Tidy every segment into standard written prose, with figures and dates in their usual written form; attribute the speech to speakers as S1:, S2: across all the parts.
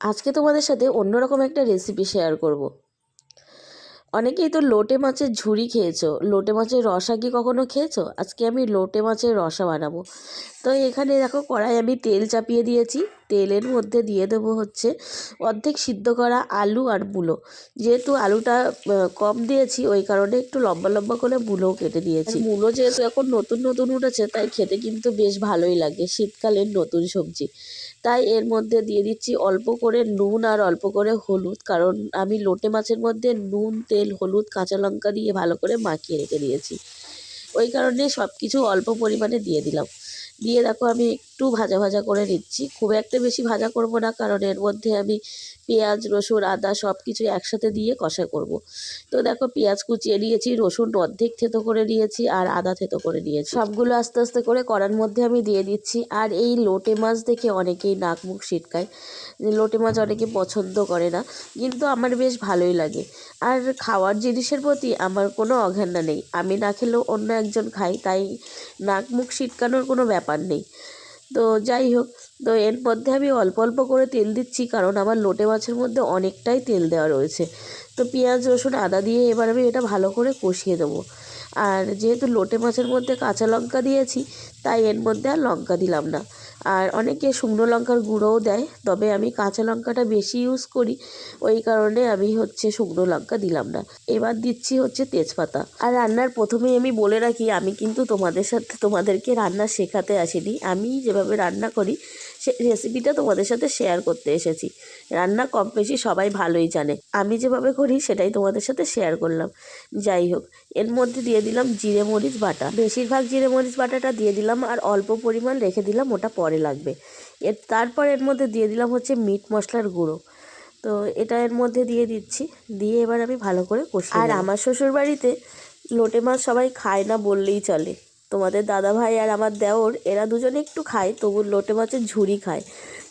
S1: আজকে তোমাদের সাথে অন্যরকম একটা রেসিপি শেয়ার করব। অনেকেই তো লোটে মাছের ঝুরি খেয়েছো, লোটে মাছের রসা কি কখনো খেয়েছো? আজকে আমি লোটে মাছের রসা বানাবো। তো এখানে দেখো কড়াই আমি তেল চাপিয়ে দিয়েছি। তেলের মধ্যে দিয়ে দেবো হচ্ছে অর্ধেক সিদ্ধ করা আলু আর মূলো। যেহেতু আলুটা কম দিয়েছি ওই কারণে একটু লম্বা লম্বা করে মূলোও কেটে দিয়েছি। মূলো যেহেতু এখন নতুন নতুন উঠেছে তাই খেতে কিন্তু বেশ ভালোই লাগে, শীতকালের নতুন সবজি। তাই এর মধ্যে দিয়ে দিচ্ছি অল্প করে নুন আর অল্প করে হলুদ, কারণ আমি লোটে মাছের মধ্যে নুন, তেল, হলুদ, কাঁচা লঙ্কা দিয়ে ভালো করে মাখিয়ে রেখে দিয়েছি। ওই কারণে সব কিছু অল্প পরিমাণে দিয়ে দিলাম। দিয়ে দেখো আমি একটু ভাজা ভাজা করে নিচ্ছি, খুব একটা বেশি ভাজা করব না, কারণ এর মধ্যে আমি পেঁয়াজ, রসুন, আদা সব কিছু একসাথে দিয়ে কষা করব। তো দেখো পেঁয়াজ কুচিয়ে নিয়েছি, রসুন অর্ধেক থেতো করে নিয়েছি আর আদা থেতো করে নিয়েছি। সবগুলো আস্তে আস্তে করে কড়ার মধ্যে আমি দিয়ে দিচ্ছি। আর এই লোটে মাছ দেখে অনেকেই নাক মুখ ছিটকায়, লোটে মাছ অনেকে পছন্দ করে না, কিন্তু আমার বেশ ভালোই লাগে। আর খাওয়ার জিনিসের প্রতি আমার কোনো অঘেন্না নেই, আমি না খেলেও অন্য একজন খাই, তাই নাক মুখ ছিটকানোর কোনো ব্যাপার নেই। তো যাই হোক, তো এর মধ্যে আমি অল্প অল্প করে তেল দিচ্ছি, কারণ আমার লোটে মাছের মধ্যে অনেকটাই তেল দেওয়া রয়েছে। তো পেঁয়াজ, রসুন, আদা দিয়ে এবার আমি এটা ভালো করে কষিয়ে দেবো। আর যেহেতু লোটে মাছের মধ্যে কাঁচা লঙ্কা দিয়েছি তাই এর মধ্যে আর লঙ্কা দিলাম না। আর অনেকে শুকনো লঙ্কার গুঁড়োও দেয়, তবে আমি কাঁচা লঙ্কাটা বেশি ইউজ করি, ওই কারণে আমি শুকনো লঙ্কা দিলাম না। এবার দিচ্ছি তেজপাতা। আর রান্নার প্রথমেই আমি বলে রাখি, আমি কিন্তু তোমাদেরকে রান্না শেখাতে আসিনি, আমি যেভাবে রান্না করি সে রেসিপিটা তোমাদের সাথে শেয়ার করতে এসেছি। রান্না কম বেশি সবাই ভালোই জানে, আমি যেভাবে করি সেটাই তোমাদের সাথে শেয়ার করলাম। যাই হোক, এর মধ্যে দিয়ে দিলাম জিরে মরিচ বাটা, বেশিরভাগ জিরে মরিচ বাটাটা দিয়ে দিলাম, আর অল্প পরিমাণ রেখে দিলাম, ওটা পরে লাগবে। তারপর এর মধ্যে দিয়ে দিলাম মিট মশলার গুঁড়ো। তো এটা এর মধ্যে দিয়ে দিচ্ছি, দিয়ে এবার আমি ভালো করে কষিয়ে নেব। আর আমার শ্বশুরবাড়িতে লোটে মাছ সবাই খায় না বললেই চলে। তোমাদের দাদাভাই আর আমার দেওর এরা দুজনে একটু খায়, তবু লোটে মাছের ঝুরি খায়,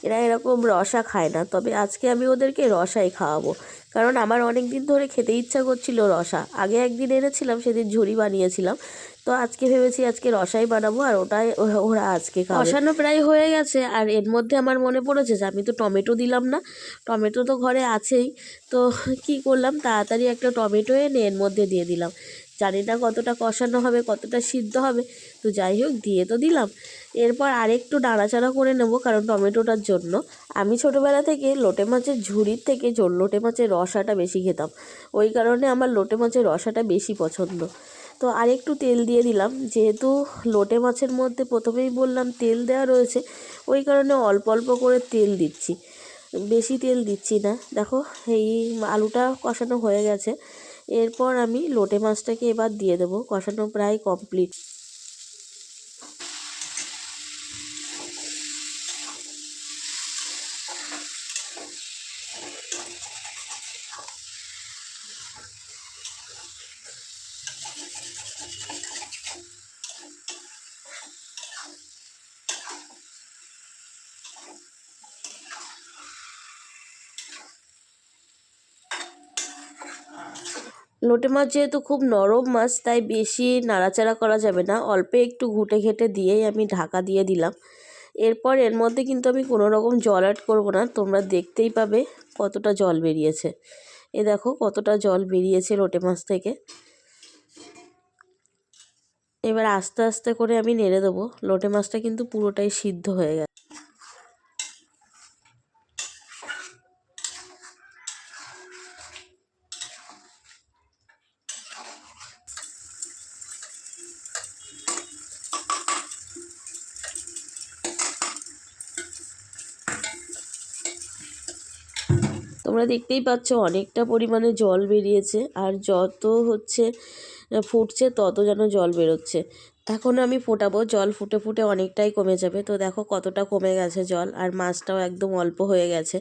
S1: এরা এরকম রসা খায় না। তবে আজকে আমি ওদেরকে রসাই খাওয়াবো, কারণ আমার অনেক দিন ধরে খেতে ইচ্ছা করছিল রসা। আগে একদিন এনেছিলাম, সেদিন ঝুরি বানিয়েছিলাম, তো আজকে ভেবেছি আজকে রসাই বানাবো, আর ওটাই ওরা আজকে খাবে। কষানো প্রায় হয়ে গেছে, আর এর মধ্যে আমার মনে পড়েছে যে আমি তো টমেটো দিলাম না। টমেটো তো ঘরে আছেই, তো কি করলাম, তাড়াতাড়ি একটা টমেটো এনে এর মধ্যে দিয়ে দিলাম। জানি না কতটা কষানো হবে, কতটা সিদ্ধ হবে, তো যাই হোক দিয়ে তো দিলাম। এরপর আরেকটু নাড়াচাড়া করে নেব, কারণ টমেটোটার জন্য আমি ছোটোবেলা থেকে লোটে মাছের ঝুড়ির থেকে লোটে মাছের রসাটা বেশি খেতাম, ওই কারণে আমার লোটে মাছের রসাটা বেশি পছন্দ। তো আরেকটু তেল দিয়ে দিলাম, যেহেতু লোটে মাছের মধ্যে প্রথমেই বললাম তেল দেওয়া রয়েছে, ওই কারণে অল্প অল্প করে তেল দিচ্ছি, বেশি তেল দিচ্ছি না। দেখো এই আলুটা কষানো হয়ে গেছে, এরপর আমি লোটে মাছটাকে এবার দিয়ে দেবো, কষানো প্রায় কমপ্লিট। লোটে মাছ যেহেতু খুব নরম মাছ, তাই বেশি নাড়াচাড়া করা যাবে না, অল্প একটু ঘুটে ঘেটে দিয়েই আমি ঢাকা দিয়ে দিলাম। এরপর এর মধ্যে কিন্তু আমি কোনো রকম জল অ্যাড করবো না, তোমরা দেখতেই পাবে কতটা জল বেরিয়েছে। এ দেখো কতটা জল বেরিয়েছে লোটে মাছ থেকে। এবার আস্তে আস্তে করে আমি নেড়ে দেবো, লোটে মাছটা কিন্তু পুরোটাই সিদ্ধ হয়ে গেছে। তোমরা দেখতেই পাচ্ছ অনেকটা পরিমাণে জল বেরিয়েছে, আর যত ফুটছে তত যেন জল বেরোচ্ছে। এখন আমি ফোটাবো, জল ফুটে ফুটে অনেকটাই কমে যাবে। তো দেখো কতটা কমে গেছে জল, আর মাছটাও একদম অল্প হয়ে গেছে।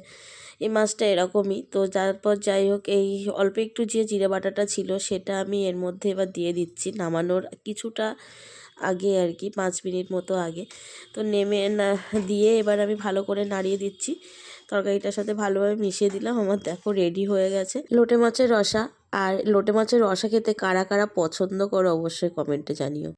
S1: এই মাছটা এরকমই। তো তারপর যাই হোক, এই অল্প একটু যে জিরে বাটাটা ছিল সেটা আমি এর মধ্যে এবার দিয়ে দিচ্ছি, নামানোর কিছুটা আগে আর কি, 5 মিনিট মতো আগে। তো নেমে না দিয়ে এবার আমি ভালো করে নাড়িয়ে দিচ্ছি, তরকারিটার সাথে ভালোভাবে মিশিয়ে দিলাম। আমার দেখো রেডি হয়ে গেছে লোটে মাছের রসা। আর লোটে মাছের রসা খেতে কারা কারা পছন্দ করো অবশ্যই কমেন্টে জানিও।